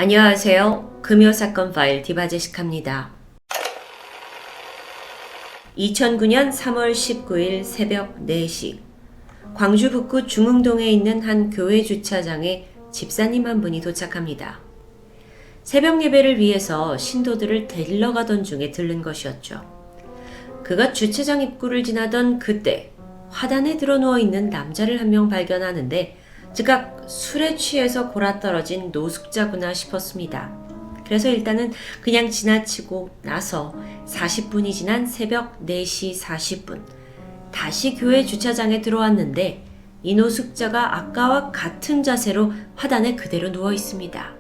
안녕하세요. 금요사건 파일 디바제식합니다. 2009년 3월 19일 새벽 4시 광주 북구 중흥동에 있는 한 교회 주차장에 집사님 한 분이 도착합니다. 새벽 예배를 위해서 신도들을 데리러 가던 중에 들른 것이었죠. 그가 주차장 입구를 지나던 그때 화단에 드러누워 있는 남자를 한 명 발견하는데 즉각 술에 취해서 골아떨어진 노숙자구나 싶었습니다. 그래서 일단은 그냥 지나치고 나서 40분이 지난 새벽 4시 40분 다시 교회 주차장에 들어왔는데 이 노숙자가 아까와 같은 자세로 화단에 그대로 누워 있습니다.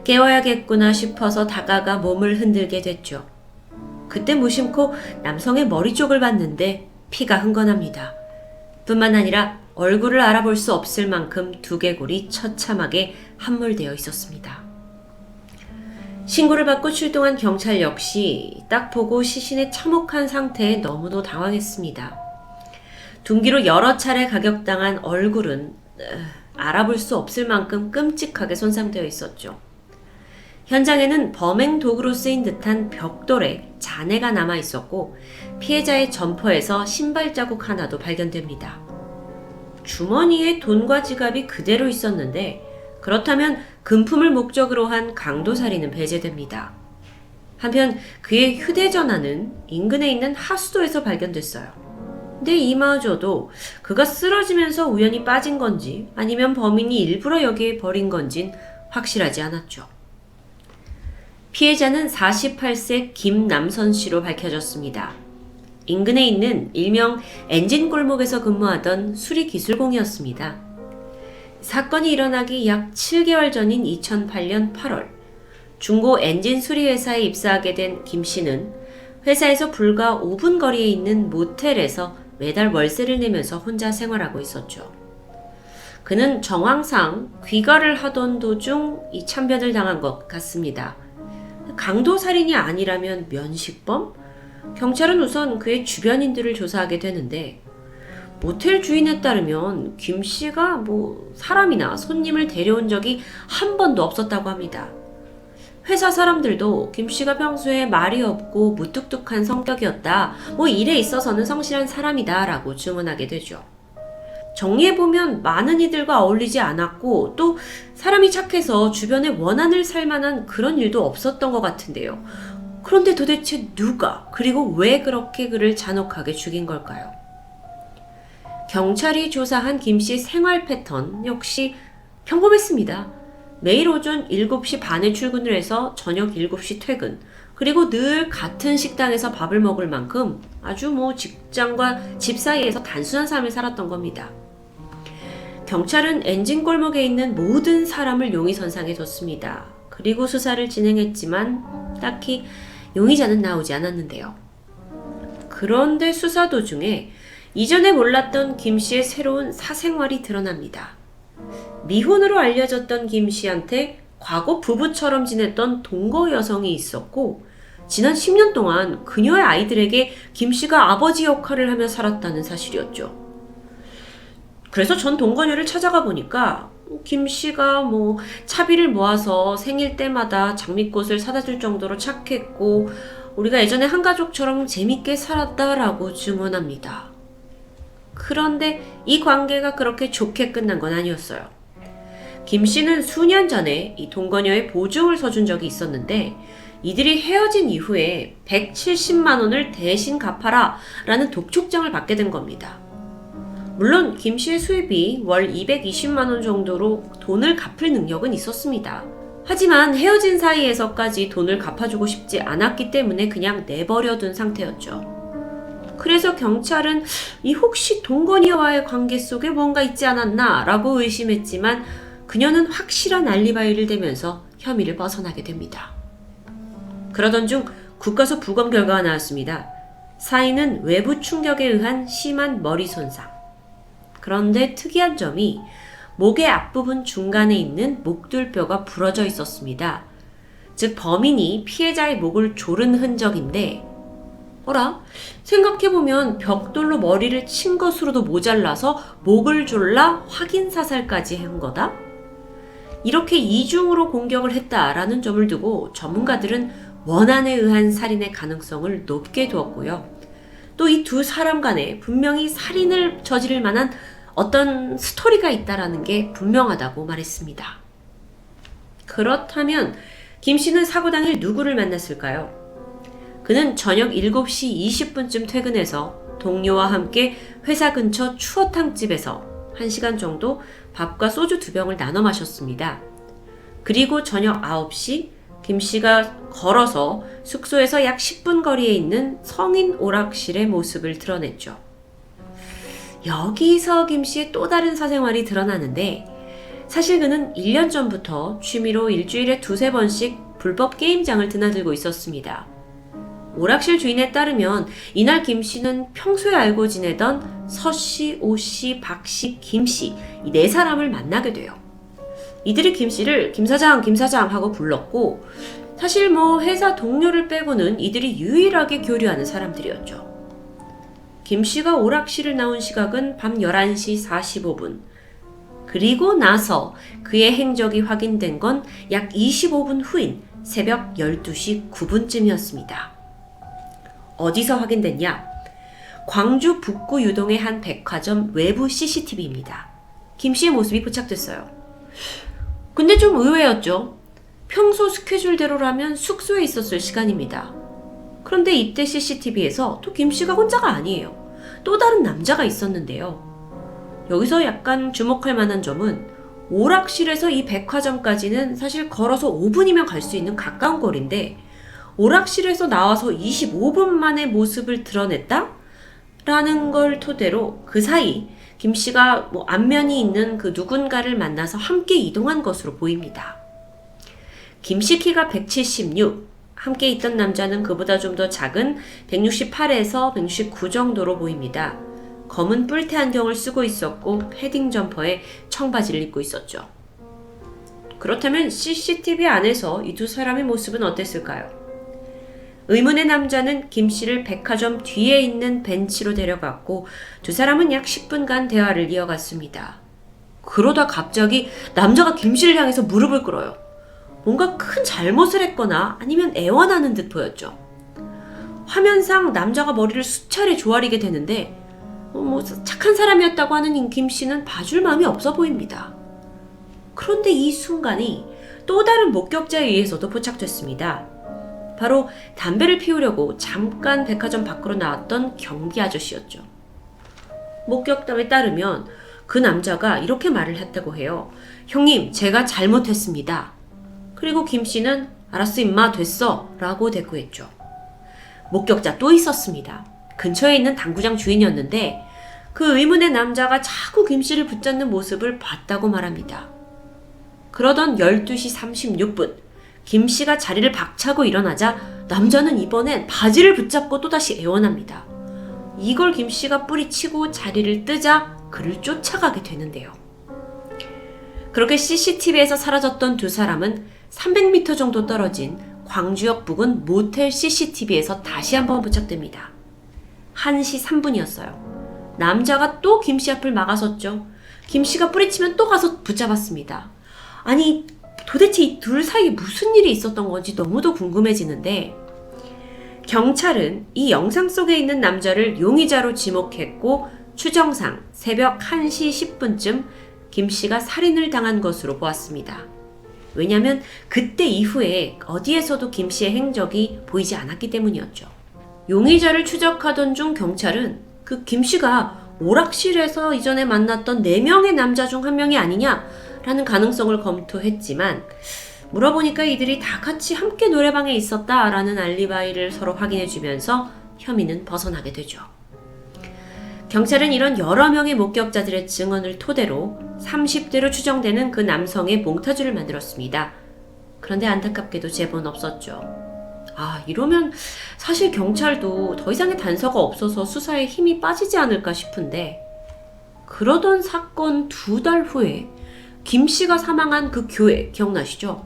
깨워야겠구나 싶어서 다가가 몸을 흔들게 됐죠. 그때 무심코 남성의 머리 쪽을 봤는데 피가 흥건합니다. 뿐만 아니라 얼굴을 알아볼 수 없을 만큼 두개골이 처참하게 함몰되어 있었습니다. 신고를 받고 출동한 경찰 역시 딱 보고 시신의 참혹한 상태에 너무도 당황했습니다. 둔기로 여러 차례 가격당한 얼굴은 알아볼 수 없을 만큼 끔찍하게 손상되어 있었죠. 현장에는 범행 도구로 쓰인 듯한 벽돌에 잔해가 남아 있었고 피해자의 점퍼에서 신발 자국 하나도 발견됩니다. 주머니에 돈과 지갑이 그대로 있었는데 그렇다면 금품을 목적으로 한 강도살인은 배제됩니다. 한편 그의 휴대전화는 인근에 있는 하수도에서 발견됐어요. 근데 이마저도 그가 쓰러지면서 우연히 빠진 건지 아니면 범인이 일부러 여기에 버린 건진 확실하지 않았죠. 피해자는 48세 김남선 씨로 밝혀졌습니다. 인근에 있는 일명 엔진 골목에서 근무하던 수리기술공이었습니다. 사건이 일어나기 약 7개월 전인 2008년 8월 중고 엔진 수리회사에 입사하게 된 김 씨는 회사에서 불과 5분 거리에 있는 모텔에서 매달 월세를 내면서 혼자 생활하고 있었죠. 그는 정황상 귀가를 하던 도중 이 참변을 당한 것 같습니다. 강도살인이 아니라면 면식범? 경찰은 우선 그의 주변인들을 조사하게 되는데 모텔 주인에 따르면 김 씨가 사람이나 손님을 데려온 적이 한 번도 없었다고 합니다. 회사 사람들도 김 씨가 평소에 말이 없고 무뚝뚝한 성격이었다. 일에 있어서는 성실한 사람이다 라고 증언하게 되죠. 정리해보면 많은 이들과 어울리지 않았고 또 사람이 착해서 주변에 원한을 살 만한 그런 일도 없었던 것 같은데요. 그런데 도대체 누가 그리고 왜 그렇게 그를 잔혹하게 죽인 걸까요? 경찰이 조사한 김 씨 생활 패턴 역시 평범했습니다. 매일 오전 7시 반에 출근을 해서 저녁 7시 퇴근, 그리고 늘 같은 식당에서 밥을 먹을 만큼 아주 직장과 집 사이에서 단순한 삶을 살았던 겁니다. 경찰은 엔진 골목에 있는 모든 사람을 용의선상에 뒀습니다. 그리고 수사를 진행했지만 딱히 용의자는 나오지 않았는데요. 그런데 수사 도중에 이전에 몰랐던 김 씨의 새로운 사생활이 드러납니다. 미혼으로 알려졌던 김 씨한테 과거 부부처럼 지냈던 동거 여성이 있었고 지난 10년 동안 그녀의 아이들에게 김 씨가 아버지 역할을 하며 살았다는 사실이었죠. 그래서 전 동거녀를 찾아가 보니까 김 씨가 차비를 모아서 생일 때마다 장미꽃을 사다 줄 정도로 착했고 우리가 예전에 한 가족처럼 재밌게 살았다라고 증언합니다. 그런데 이 관계가 그렇게 좋게 끝난 건 아니었어요. 김 씨는 수년 전에 이 동거녀의 보증을 서준 적이 있었는데 이들이 헤어진 이후에 170만 원을 대신 갚아라 라는 독촉장을 받게 된 겁니다. 물론 김 씨의 수입이 월 220만 원 정도로 돈을 갚을 능력은 있었습니다. 하지만 헤어진 사이에서까지 돈을 갚아주고 싶지 않았기 때문에 그냥 내버려둔 상태였죠. 그래서 경찰은 이 혹시 동거녀와의 관계 속에 뭔가 있지 않았나 라고 의심했지만 그녀는 확실한 알리바이를 대면서 혐의를 벗어나게 됩니다. 그러던 중 국가수 부검 결과가 나왔습니다. 사인은 외부 충격에 의한 심한 머리 손상. 그런데 특이한 점이 목의 앞부분 중간에 있는 목둘뼈가 부러져 있었습니다. 즉 범인이 피해자의 목을 조른 흔적인데 생각해보면 벽돌로 머리를 친 것으로도 모자라서 목을 졸라 확인 사살까지 한 거다? 이렇게 이중으로 공격을 했다라는 점을 두고 전문가들은 원한에 의한 살인의 가능성을 높게 두었고요. 또 이 두 사람 간에 분명히 살인을 저지를 만한 어떤 스토리가 있다라는 게 분명하다고 말했습니다. 그렇다면 김 씨는 사고 당일 누구를 만났을까요? 그는 저녁 7시 20분쯤 퇴근해서 동료와 함께 회사 근처 추어탕집에서 1시간 정도 밥과 소주 2병을 나눠 마셨습니다. 그리고 저녁 9시 김 씨가 걸어서 숙소에서 약 10분 거리에 있는 성인 오락실의 모습을 드러냈죠. 여기서 김 씨의 또 다른 사생활이 드러나는데 사실 그는 1년 전부터 취미로 일주일에 2-3번씩 불법 게임장을 드나들고 있었습니다. 오락실 주인에 따르면 이날 김 씨는 평소에 알고 지내던 서 씨, 오 씨, 박 씨, 김 씨 이 4사람을 만나게 돼요. 이들이 김 씨를 김 사장 하고 불렀고 사실 회사 동료를 빼고는 이들이 유일하게 교류하는 사람들이었죠. 김 씨가 오락실을 나온 시각은 밤 11시 45분. 그리고 나서 그의 행적이 확인된 건 약 25분 후인 새벽 12시 9분쯤이었습니다. 어디서 확인됐냐? 광주 북구 유동의 한 백화점 외부 CCTV입니다. 김 씨의 모습이 포착됐어요. 근데 좀 의외였죠. 평소 스케줄대로라면 숙소에 있었을 시간입니다. 그런데 이때 CCTV에서 또 김 씨가 혼자가 아니에요. 또 다른 남자가 있었는데요. 여기서 약간 주목할 만한 점은 오락실에서 이 백화점까지는 사실 걸어서 5분이면 갈 수 있는 가까운 거리인데 오락실에서 나와서 25분 만에 모습을 드러냈다? 라는 걸 토대로 그 사이 김 씨가 안면이 있는 그 누군가를 만나서 함께 이동한 것으로 보입니다. 김 씨 키가 176, 함께 있던 남자는 그보다 좀 더 작은 168에서 169 정도로 보입니다. 검은 뿔테 안경을 쓰고 있었고 패딩 점퍼에 청바지를 입고 있었죠. 그렇다면 CCTV 안에서 이 두 사람의 모습은 어땠을까요? 의문의 남자는 김 씨를 백화점 뒤에 있는 벤치로 데려갔고 두 사람은 약 10분간 대화를 이어갔습니다. 그러다 갑자기 남자가 김 씨를 향해서 무릎을 꿇어요. 뭔가 큰 잘못을 했거나 아니면 애원하는 듯 보였죠. 화면상 남자가 머리를 수차례 조아리게 되는데 착한 사람이었다고 하는 김 씨는 봐줄 마음이 없어 보입니다. 그런데 이 순간이 또 다른 목격자에 의해서도 포착됐습니다. 바로 담배를 피우려고 잠깐 백화점 밖으로 나왔던 경비 아저씨였죠. 목격담에 따르면 그 남자가 이렇게 말을 했다고 해요. 형님, 제가 잘못했습니다. 그리고 김 씨는 알았어 임마 됐어 라고 대꾸했죠. 목격자 또 있었습니다. 근처에 있는 당구장 주인이었는데 그 의문의 남자가 자꾸 김 씨를 붙잡는 모습을 봤다고 말합니다. 그러던 12시 36분 김 씨가 자리를 박차고 일어나자 남자는 이번엔 바지를 붙잡고 또다시 애원합니다. 이걸 김 씨가 뿌리치고 자리를 뜨자 그를 쫓아가게 되는데요. 그렇게 CCTV에서 사라졌던 두 사람은 300m 정도 떨어진 광주역 부근 모텔 CCTV에서 다시 한번 포착됩니다. 1시 3분이었어요. 남자가 또 김 씨 앞을 막아섰죠. 김 씨가 뿌리치면 또 가서 붙잡았습니다. 아니 도대체 이 둘 사이에 무슨 일이 있었던 건지 너무도 궁금해지는데 경찰은 이 영상 속에 있는 남자를 용의자로 지목했고 추정상 새벽 1시 10분쯤 김 씨가 살인을 당한 것으로 보았습니다. 왜냐하면 그때 이후에 어디에서도 김 씨의 행적이 보이지 않았기 때문이었죠. 용의자를 추적하던 중 경찰은 그 김 씨가 오락실에서 이전에 만났던 4명의 남자 중 1명이 아니냐라는 가능성을 검토했지만 물어보니까 이들이 다 같이 함께 노래방에 있었다라는 알리바이를 서로 확인해주면서 혐의는 벗어나게 되죠. 경찰은 이런 여러 명의 목격자들의 증언을 토대로 30대로 추정되는 그 남성의 몽타주를 만들었습니다. 그런데 안타깝게도 제보는 없었죠. 이러면 사실 경찰도 더 이상의 단서가 없어서 수사에 힘이 빠지지 않을까 싶은데 그러던 사건 2달 후에 김 씨가 사망한 그 교회 기억나시죠?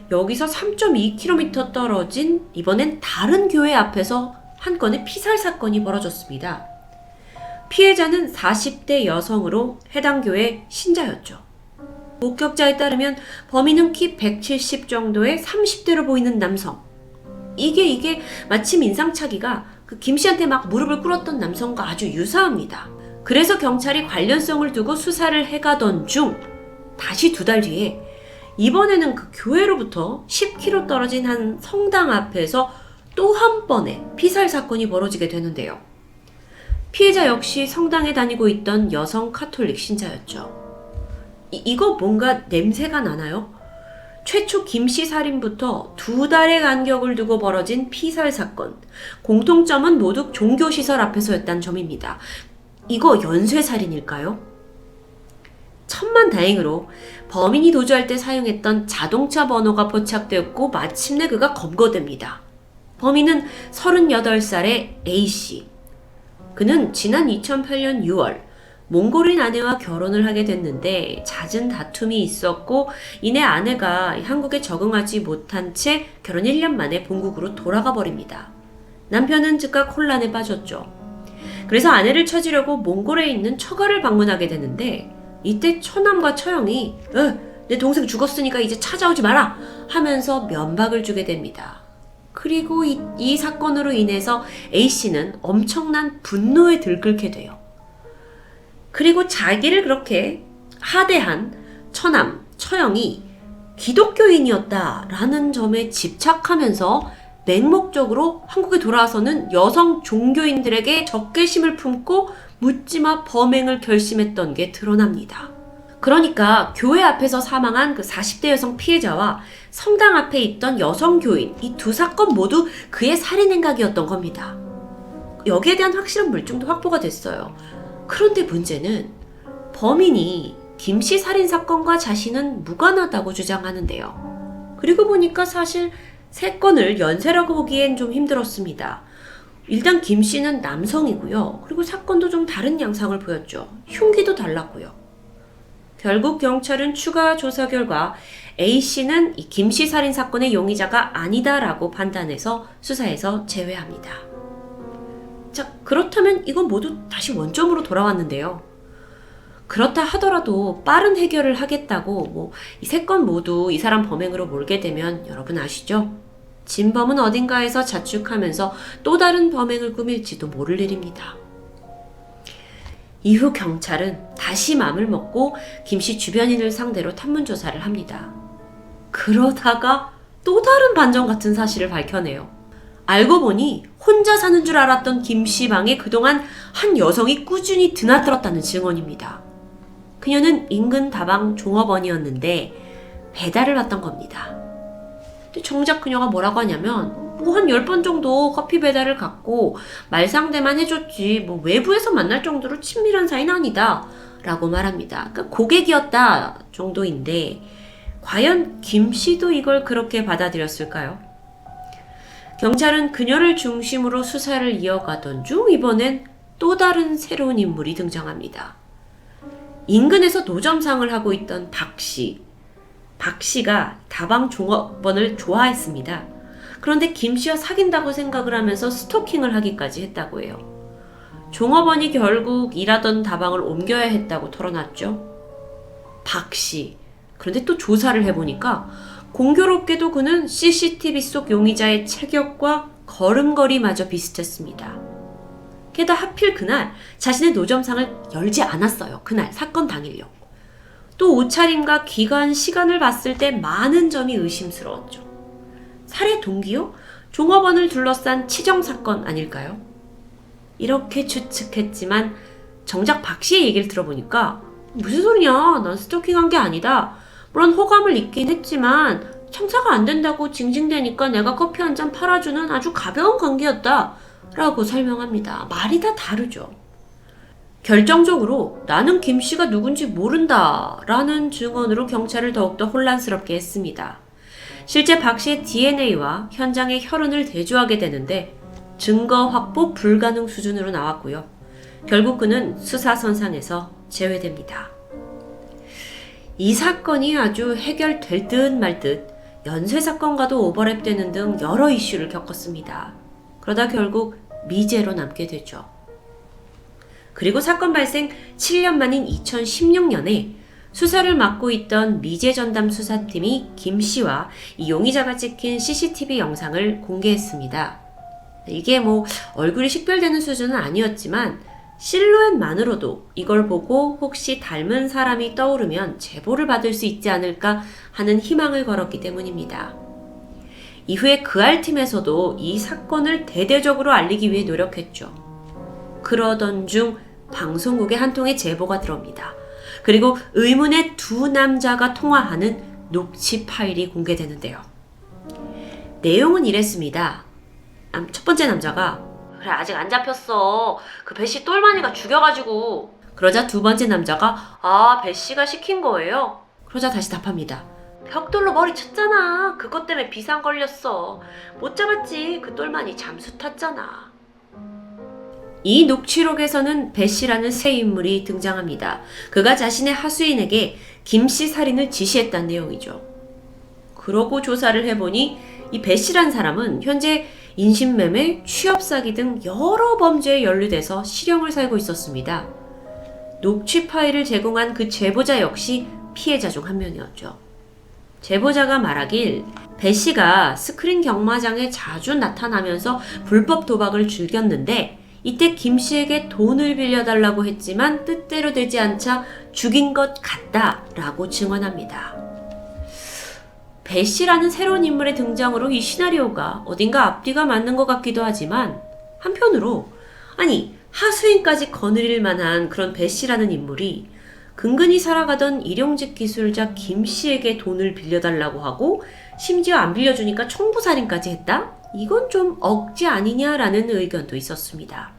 여기서 3.2km 떨어진 이번엔 다른 교회 앞에서 한 건의 피살 사건이 벌어졌습니다. 피해자는 40대 여성으로 해당 교회 신자였죠. 목격자에 따르면 범인은 키 170 정도의 30대로 보이는 남성. 이게 마침 인상착의가 그 김 씨한테 막 무릎을 꿇었던 남성과 아주 유사합니다. 그래서 경찰이 관련성을 두고 수사를 해가던 중 다시 2달 뒤에 이번에는 그 교회로부터 10km 떨어진 한 성당 앞에서 또 한 번의 피살 사건이 벌어지게 되는데요. 피해자 역시 성당에 다니고 있던 여성 카톨릭 신자였죠. 이거 뭔가 냄새가 나나요? 최초 김씨 살인부터 2달의 간격을 두고 벌어진 피살 사건. 공통점은 모두 종교시설 앞에서였다는 점입니다. 이거 연쇄살인일까요? 천만다행으로 범인이 도주할 때 사용했던 자동차 번호가 포착되었고 마침내 그가 검거됩니다. 범인은 38살의 A씨. 그는 지난 2008년 6월 몽골인 아내와 결혼을 하게 됐는데 잦은 다툼이 있었고 이내 아내가 한국에 적응하지 못한 채 결혼 1년 만에 본국으로 돌아가 버립니다. 남편은 즉각 혼란에 빠졌죠. 그래서 아내를 찾으려고 몽골에 있는 처가를 방문하게 되는데 이때 처남과 처형이 내 동생 죽었으니까 이제 찾아오지 마라 하면서 면박을 주게 됩니다. 그리고 이 사건으로 인해서 A씨는 엄청난 분노에 들끓게 돼요. 그리고 자기를 그렇게 하대한 처남, 처형이 기독교인이었다라는 점에 집착하면서 맹목적으로 한국에 돌아와서는 여성 종교인들에게 적개심을 품고 묻지마 범행을 결심했던 게 드러납니다. 그러니까 교회 앞에서 사망한 그 40대 여성 피해자와 성당 앞에 있던 여성 교인, 이 2사건 모두 그의 살인 행각이었던 겁니다. 여기에 대한 확실한 물증도 확보가 됐어요. 그런데 문제는 범인이 김씨 살인사건과 자신은 무관하다고 주장하는데요. 그리고 보니까 사실 3건을 연쇄라고 보기엔 좀 힘들었습니다. 일단 김씨는 남성이고요. 그리고 사건도 좀 다른 양상을 보였죠. 흉기도 달랐고요. 결국 경찰은 추가 조사 결과 A씨는 이 김씨 살인사건의 용의자가 아니다라고 판단해서 수사에서 제외합니다. 자, 그렇다면 이건 모두 다시 원점으로 돌아왔는데요. 그렇다 하더라도 빠른 해결을 하겠다고 이 3건 모두 이 사람 범행으로 몰게 되면 여러분 아시죠? 진범은 어딘가에서 자축하면서 또 다른 범행을 꾸밀지도 모를 일입니다. 이후 경찰은 다시 맘을 먹고 김씨 주변인을 상대로 탐문조사를 합니다. 그러다가 또 다른 반전 같은 사실을 밝혀내요. 알고 보니 혼자 사는 줄 알았던 김씨 방에 그동안 한 여성이 꾸준히 드나들었다는 증언입니다. 그녀는 인근 다방 종업원이었는데 배달을 왔던 겁니다. 근데 정작 그녀가 뭐라고 하냐면 한 10번 정도 커피 배달을 갔고 말상대만 해줬지 외부에서 만날 정도로 친밀한 사이는 아니다 라고 말합니다. 그러니까 고객이었다 정도인데 과연 김씨도 이걸 그렇게 받아들였을까요? 경찰은 그녀를 중심으로 수사를 이어가던 중 이번엔 또 다른 새로운 인물이 등장합니다. 인근에서 노점상을 하고 있던 박씨. 박씨가 다방 종업원을 좋아했습니다. 그런데 김씨와 사귄다고 생각을 하면서 스토킹을 하기까지 했다고 해요. 종업원이 결국 일하던 다방을 옮겨야 했다고 털어놨죠. 박씨. 그런데 또 조사를 해보니까 공교롭게도 그는 CCTV 속 용의자의 체격과 걸음걸이마저 비슷했습니다. 게다가 하필 그날 자신의 노점상을 열지 않았어요. 그날 사건 당일요. 또 옷차림과 기간, 시간을 봤을 때 많은 점이 의심스러웠죠. 살해 동기요? 종업원을 둘러싼 치정사건 아닐까요? 이렇게 추측했지만 정작 박 씨의 얘기를 들어보니까 무슨 소리냐? 난 스토킹한 게 아니다. 물론 호감을 잊긴 했지만 청사가 안 된다고 징징대니까 내가 커피 한 잔 팔아주는 아주 가벼운 관계였다 라고 설명합니다. 말이 다 다르죠. 결정적으로 나는 김씨가 누군지 모른다 라는 증언으로 경찰을 더욱더 혼란스럽게 했습니다. 실제 박씨의 DNA와 현장의 혈흔을 대조하게 되는데 증거 확보 불가능 수준으로 나왔고요. 결국 그는 수사선상에서 제외됩니다. 이 사건이 아주 해결될 듯 말 듯 연쇄사건과도 오버랩되는 등 여러 이슈를 겪었습니다. 그러다 결국 미제로 남게 되죠. 그리고 사건 발생 7년 만인 2016년에 수사를 맡고 있던 미제전담 수사팀이 김 씨와 이 용의자가 찍힌 CCTV 영상을 공개했습니다. 이게 뭐 얼굴이 식별되는 수준은 아니었지만 실루엣만으로도 이걸 보고 혹시 닮은 사람이 떠오르면 제보를 받을 수 있지 않을까 하는 희망을 걸었기 때문입니다. 이후에 그알팀에서도 이 사건을 대대적으로 알리기 위해 노력했죠. 그러던 중 방송국의 한 통의 제보가 들어옵니다. 그리고 의문의 두 남자가 통화하는 녹취 파일이 공개되는데요. 내용은 이랬습니다. 첫 번째 남자가 그래 아직 안 잡혔어. 그 배씨 똘마니가 죽여가지고. 그러자 두 번째 남자가 배씨가 시킨 거예요. 그러자 다시 답합니다. 벽돌로 머리 쳤잖아. 그것 때문에 비상 걸렸어. 못 잡았지. 그 똘마니 잠수 탔잖아. 이 녹취록에서는 배씨라는 새 인물이 등장합니다. 그가 자신의 하수인에게 김씨 살인을 지시했다는 내용이죠. 그러고 조사를 해보니 이 배씨란 사람은 현재 인신매매, 취업사기 등 여러 범죄에 연루돼서 실형을 살고 있었습니다. 녹취 파일을 제공한 그 제보자 역시 피해자 중 한 명이었죠. 제보자가 말하길 배씨가 스크린 경마장에 자주 나타나면서 불법 도박을 즐겼는데 이때 김씨에게 돈을 빌려달라고 했지만 뜻대로 되지 않자 죽인 것 같다라고 증언합니다. 배씨라는 새로운 인물의 등장으로 이 시나리오가 어딘가 앞뒤가 맞는 것 같기도 하지만 한편으로 하수인까지 거느릴 만한 그런 배씨라는 인물이 근근히 살아가던 일용직 기술자 김씨에게 돈을 빌려달라고 하고 심지어 안 빌려주니까 청부살인까지 했다? 이건 좀 억지 아니냐라는 의견도 있었습니다.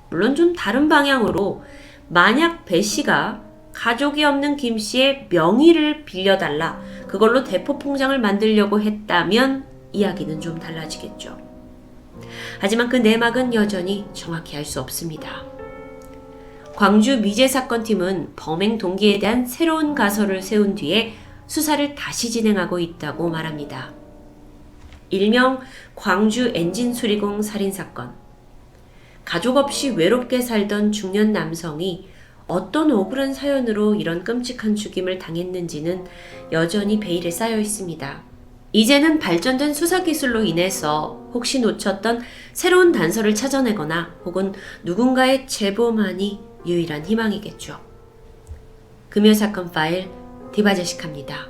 물론 좀 다른 방향으로 만약 배씨가 가족이 없는 김씨의 명의를 빌려달라, 그걸로 대포통장을 만들려고 했다면 이야기는 좀 달라지겠죠. 하지만 그 내막은 여전히 정확히 알 수 없습니다. 광주 미제사건팀은 범행 동기에 대한 새로운 가설을 세운 뒤에 수사를 다시 진행하고 있다고 말합니다. 일명 광주 엔진수리공 살인사건. 가족 없이 외롭게 살던 중년 남성이 어떤 억울한 사연으로 이런 끔찍한 죽임을 당했는지는 여전히 베일에 쌓여 있습니다. 이제는 발전된 수사기술로 인해서 혹시 놓쳤던 새로운 단서를 찾아내거나 혹은 누군가의 제보만이 유일한 희망이겠죠. 금요사건 파일 디바제식합니다.